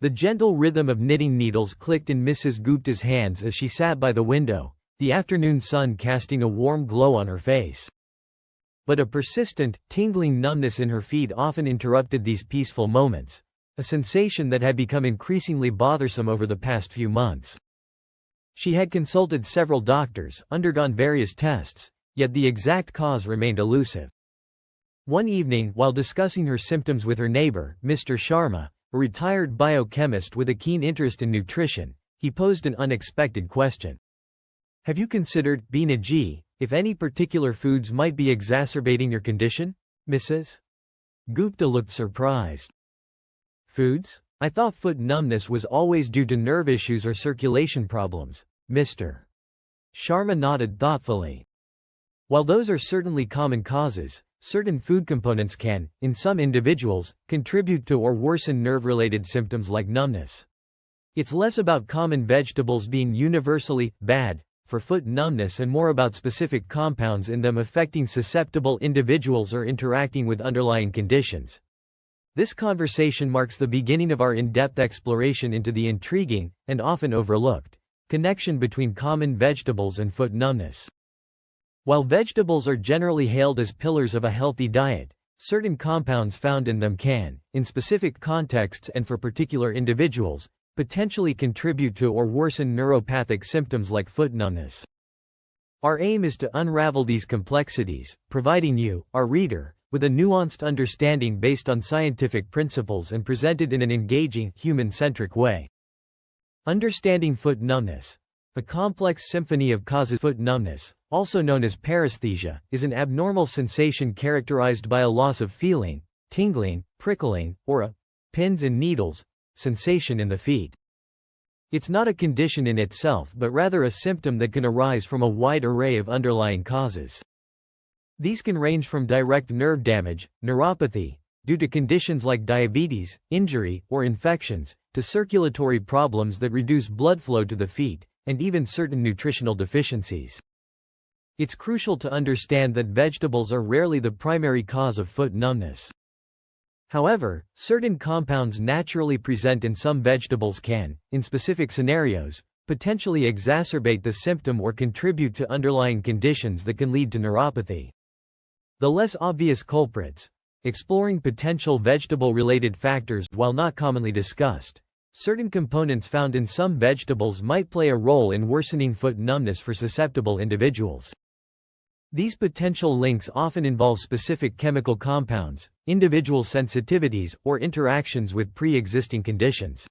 The gentle rhythm of knitting needles clicked in Mrs. Gupta's hands as she sat by the window, the afternoon sun casting a warm glow on her face. But a persistent, tingling numbness in her feet often interrupted these peaceful moments, a sensation that had become increasingly bothersome over the past few months. She had consulted several doctors, undergone various tests, yet the exact cause remained elusive. One evening, while discussing her symptoms with her neighbor, Mr. Sharma, a retired biochemist with a keen interest in nutrition, he posed an unexpected question. "Have you considered, Beena ji, if any particular foods might be exacerbating your condition, Mrs.?" Gupta looked surprised. "Foods? I thought foot numbness was always due to nerve issues or circulation problems, Mr. Sharma nodded thoughtfully. "While those are certainly common causes, certain food components can, in some individuals, contribute to or worsen nerve-related symptoms like numbness. It's less about common vegetables being universally bad for foot numbness and more about specific compounds in them affecting susceptible individuals or interacting with underlying conditions." This conversation marks the beginning of our in-depth exploration into the intriguing, and often overlooked, connection between common vegetables and foot numbness. While vegetables are generally hailed as pillars of a healthy diet, certain compounds found in them can, in specific contexts and for particular individuals, potentially contribute to or worsen neuropathic symptoms like foot numbness. Our aim is to unravel these complexities, providing you, our reader, with a nuanced understanding based on scientific principles and presented in an engaging, human-centric way. Understanding foot numbness. A complex symphony of causes. Foot numbness, also known as paresthesia, is an abnormal sensation characterized by a loss of feeling, tingling, prickling, or a pins and needles sensation in the feet. It's not a condition in itself but rather a symptom that can arise from a wide array of underlying causes. These can range from direct nerve damage, neuropathy, due to conditions like diabetes, injury, or infections, to circulatory problems that reduce blood flow to the feet, and even certain nutritional deficiencies. It's crucial to understand that vegetables are rarely the primary cause of foot numbness. However, certain compounds naturally present in some vegetables can, in specific scenarios, potentially exacerbate the symptom or contribute to underlying conditions that can lead to neuropathy. The less obvious culprits. Exploring potential vegetable-related factors. While not commonly discussed, certain components found in some vegetables might play a role in worsening foot numbness for susceptible individuals. These potential links often involve specific chemical compounds, individual sensitivities, or interactions with pre-existing conditions.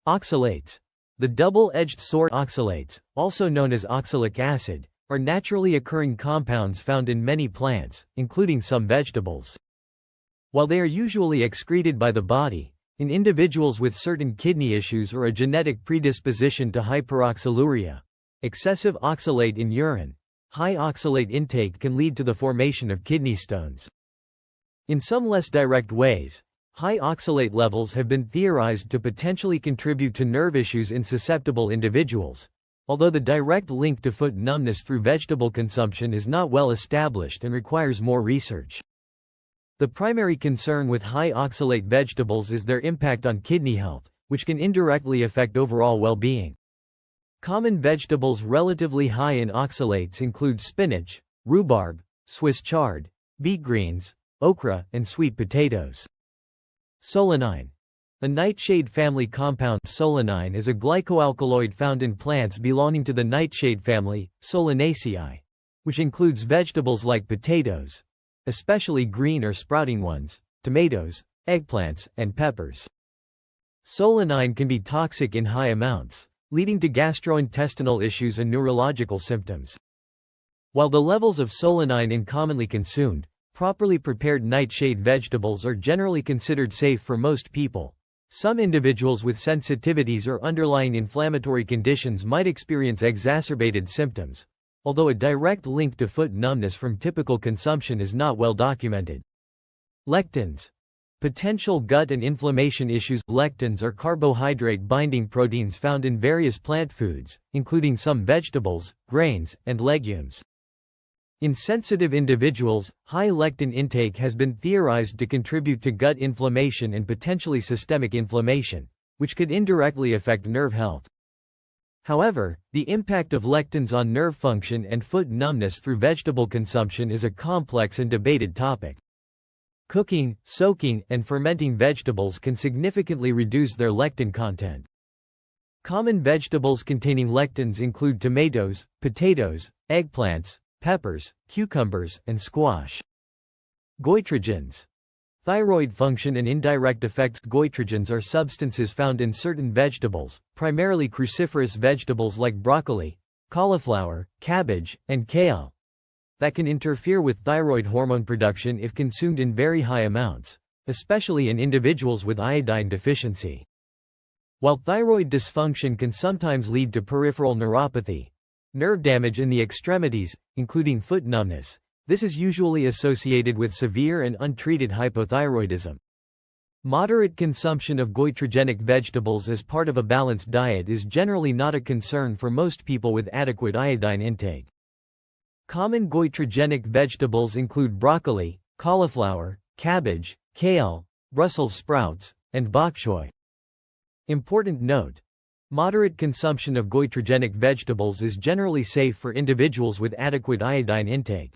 Oxalates. The double-edged sword. Oxalates, also known as oxalic acid, are naturally occurring compounds found in many plants, including some vegetables. While they are usually excreted by the body, in individuals with certain kidney issues or a genetic predisposition to hyperoxaluria, excessive oxalate in urine, high oxalate intake can lead to the formation of kidney stones. In some less direct ways, high oxalate levels have been theorized to potentially contribute to nerve issues in susceptible individuals, although the direct link to foot numbness through vegetable consumption is not well established and requires more research. The primary concern with high oxalate vegetables is their impact on kidney health, which can indirectly affect overall well-being. Common vegetables relatively high in oxalates include spinach, rhubarb, Swiss chard, beet greens, okra, and sweet potatoes. Solanine. A nightshade family compound. Solanine is a glycoalkaloid found in plants belonging to the nightshade family, Solanaceae, which includes vegetables like potatoes, especially green or sprouting ones, tomatoes, eggplants, and peppers. Solanine can be toxic in high amounts, leading to gastrointestinal issues and neurological symptoms. While the levels of solanine in commonly consumed, properly prepared nightshade vegetables are generally considered safe for most people, some individuals with sensitivities or underlying inflammatory conditions might experience exacerbated symptoms, although a direct link to foot numbness from typical consumption is not well documented. Lectins. Potential gut and inflammation issues. Lectins are carbohydrate-binding proteins found in various plant foods, including some vegetables, grains, and legumes. In sensitive individuals, high lectin intake has been theorized to contribute to gut inflammation and potentially systemic inflammation, which could indirectly affect nerve health. However, the impact of lectins on nerve function and foot numbness through vegetable consumption is a complex and debated topic. Cooking, soaking, and fermenting vegetables can significantly reduce their lectin content. Common vegetables containing lectins include tomatoes, potatoes, eggplants, peppers, cucumbers, and squash. Goitrogens. Thyroid function and indirect effects. Goitrogens are substances found in certain vegetables, primarily cruciferous vegetables like broccoli, cauliflower, cabbage, and kale, that can interfere with thyroid hormone production if consumed in very high amounts, especially in individuals with iodine deficiency. While thyroid dysfunction can sometimes lead to peripheral neuropathy, nerve damage in the extremities, including foot numbness, this is usually associated with severe and untreated hypothyroidism. Moderate consumption of goitrogenic vegetables as part of a balanced diet is generally not a concern for most people with adequate iodine intake. Common goitrogenic vegetables include broccoli, cauliflower, cabbage, kale, Brussels sprouts, and bok choy. Important note: moderate consumption of goitrogenic vegetables is generally safe for individuals with adequate iodine intake.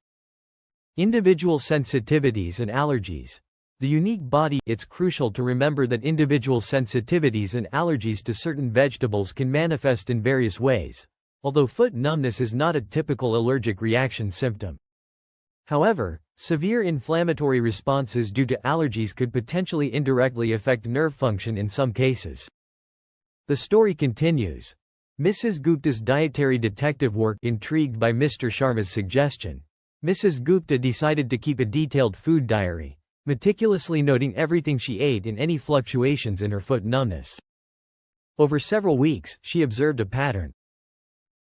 Individual sensitivities and allergies. The unique body. It's crucial to remember that individual sensitivities and allergies to certain vegetables can manifest in various ways, although foot numbness is not a typical allergic reaction symptom. However, severe inflammatory responses due to allergies could potentially indirectly affect nerve function in some cases. The story continues. Mrs. Gupta's dietary detective work. Intrigued by Mr. Sharma's suggestion, Mrs. Gupta decided to keep a detailed food diary, meticulously noting everything she ate and any fluctuations in her foot numbness. Over several weeks, she observed a pattern.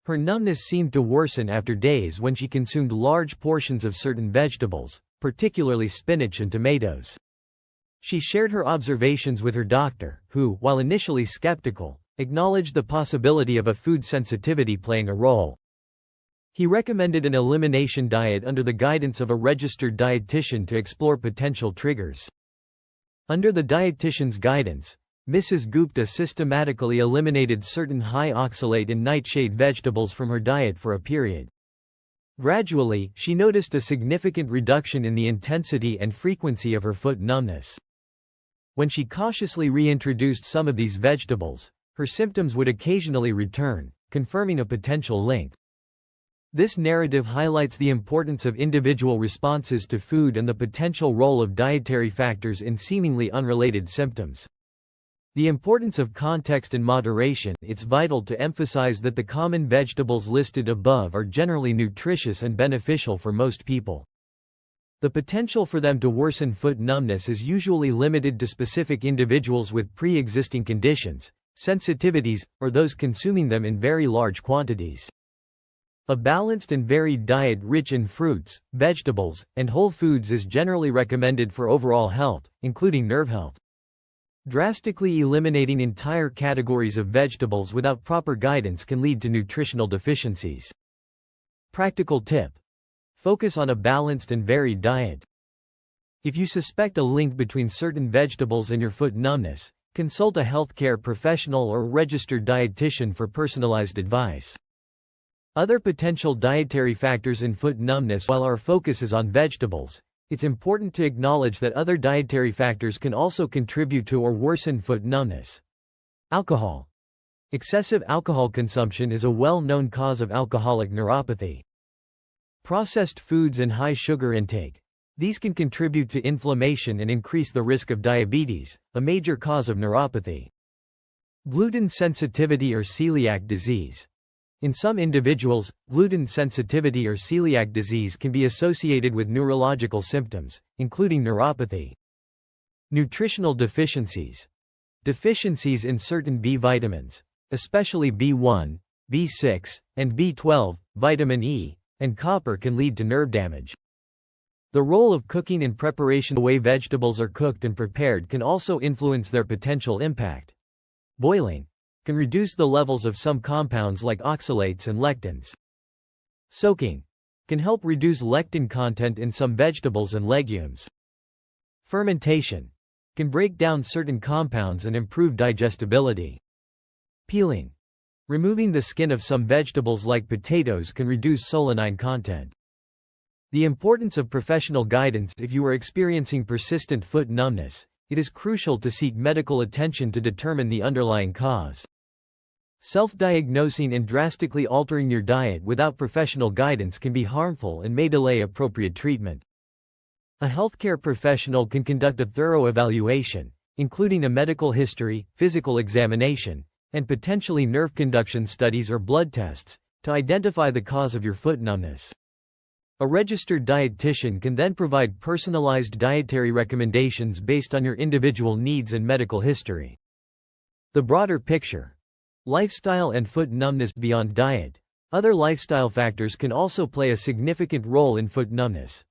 Her numbness seemed to worsen after days when she consumed large portions of certain vegetables, particularly spinach and tomatoes. She shared her observations with her doctor, who, while initially skeptical, acknowledged the possibility of a food sensitivity playing a role. He recommended an elimination diet under the guidance of a registered dietitian to explore potential triggers. Under the dietitian's guidance, Mrs. Gupta systematically eliminated certain high oxalate and nightshade vegetables from her diet for a period. Gradually, she noticed a significant reduction in the intensity and frequency of her foot numbness. When she cautiously reintroduced some of these vegetables, her symptoms would occasionally return, confirming a potential link. This narrative highlights the importance of individual responses to food and the potential role of dietary factors in seemingly unrelated symptoms. The importance of context and moderation. It's vital to emphasize that the common vegetables listed above are generally nutritious and beneficial for most people. The potential for them to worsen foot numbness is usually limited to specific individuals with pre-existing conditions, sensitivities, or those consuming them in very large quantities. A balanced and varied diet rich in fruits, vegetables, and whole foods is generally recommended for overall health, including nerve health. Drastically eliminating entire categories of vegetables without proper guidance can lead to nutritional deficiencies. Practical tip: focus on a balanced and varied diet. If you suspect a link between certain vegetables and your foot numbness, consult a healthcare professional or registered dietitian for personalized advice. Other potential dietary factors in foot numbness. While our focus is on vegetables, it's important to acknowledge that other dietary factors can also contribute to or worsen foot numbness. Alcohol. Excessive alcohol consumption is a well-known cause of alcoholic neuropathy. Processed foods and high sugar intake. These can contribute to inflammation and increase the risk of diabetes, a major cause of neuropathy. Gluten sensitivity or celiac disease. In some individuals, gluten sensitivity or celiac disease can be associated with neurological symptoms, including neuropathy. Nutritional deficiencies. Deficiencies in certain B vitamins, especially B1, B6, and B12, vitamin E, and copper can lead to nerve damage. The role of cooking and preparation. The way vegetables are cooked and prepared can also influence their potential impact. Boiling can reduce the levels of some compounds like oxalates and lectins. Soaking can help reduce lectin content in some vegetables and legumes. Fermentation can break down certain compounds and improve digestibility. Peeling. Removing the skin of some vegetables like potatoes can reduce solanine content. The importance of professional guidance. If you are experiencing persistent foot numbness, it is crucial to seek medical attention to determine the underlying cause. Self-diagnosing and drastically altering your diet without professional guidance can be harmful and may delay appropriate treatment. A healthcare professional can conduct a thorough evaluation, including a medical history, physical examination, and potentially nerve conduction studies or blood tests, to identify the cause of your foot numbness. A registered dietitian can then provide personalized dietary recommendations based on your individual needs and medical history. The broader picture. Lifestyle and foot numbness. Beyond diet, other lifestyle factors can also play a significant role in foot numbness.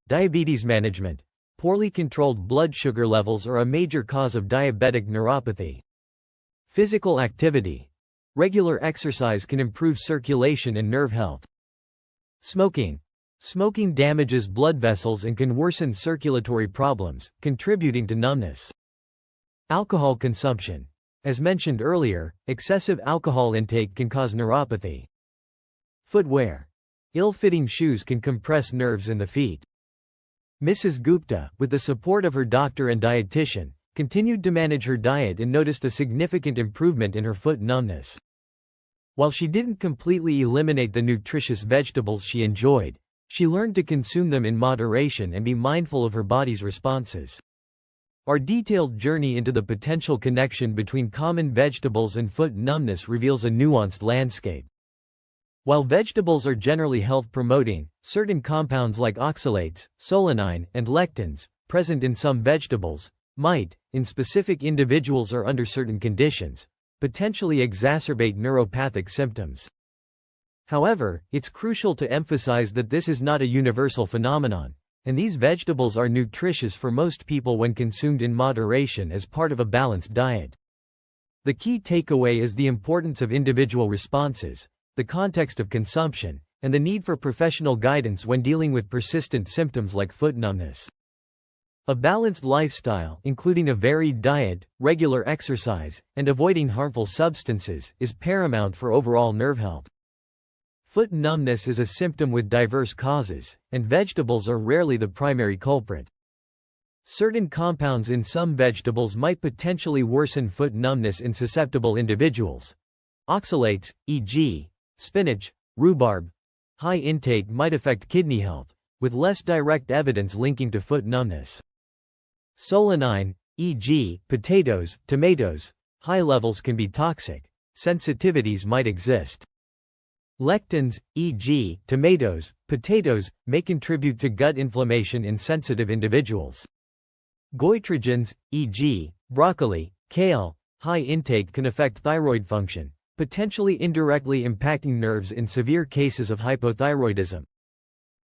Diabetes management. Poorly controlled blood sugar levels are a major cause of diabetic neuropathy. Physical activity. Regular exercise can improve circulation and nerve health. Smoking. Smoking damages blood vessels and can worsen circulatory problems, contributing to numbness. Alcohol consumption. As mentioned earlier, excessive alcohol intake can cause neuropathy. Footwear. Ill-fitting shoes can compress nerves in the feet. Mrs. Gupta, with the support of her doctor and dietitian, continued to manage her diet and noticed a significant improvement in her foot numbness. While she didn't completely eliminate the nutritious vegetables she enjoyed, she learned to consume them in moderation and be mindful of her body's responses. Our detailed journey into the potential connection between common vegetables and foot numbness reveals a nuanced landscape. While vegetables are generally health-promoting, certain compounds like oxalates, solanine, and lectins, present in some vegetables, might, in specific individuals or under certain conditions, potentially exacerbate neuropathic symptoms. However, it's crucial to emphasize that this is not a universal phenomenon, and these vegetables are nutritious for most people when consumed in moderation as part of a balanced diet. The key takeaway is the importance of individual responses, the context of consumption, and the need for professional guidance when dealing with persistent symptoms like foot numbness. A balanced lifestyle, including a varied diet, regular exercise, and avoiding harmful substances, is paramount for overall nerve health. Foot numbness is a symptom with diverse causes, and vegetables are rarely the primary culprit. Certain compounds in some vegetables might potentially worsen foot numbness in susceptible individuals. Oxalates, e.g., spinach, rhubarb, high intake might affect kidney health, with less direct evidence linking to foot numbness. Solanine, e.g., potatoes, tomatoes, high levels can be toxic. Sensitivities might exist. Lectins, e.g., tomatoes, potatoes, may contribute to gut inflammation in sensitive individuals. Goitrogens, e.g., broccoli, kale, high intake can affect thyroid function, potentially indirectly impacting nerves in severe cases of hypothyroidism.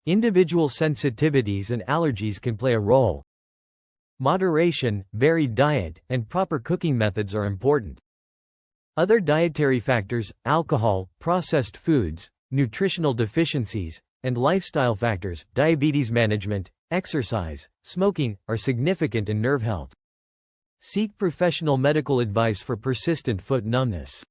Individual sensitivities and allergies can play a role. Moderation, varied diet, and proper cooking methods are important. Other dietary factors, alcohol, processed foods, nutritional deficiencies, and lifestyle factors, diabetes management, exercise, smoking, are significant in nerve health. Seek professional medical advice for persistent foot numbness.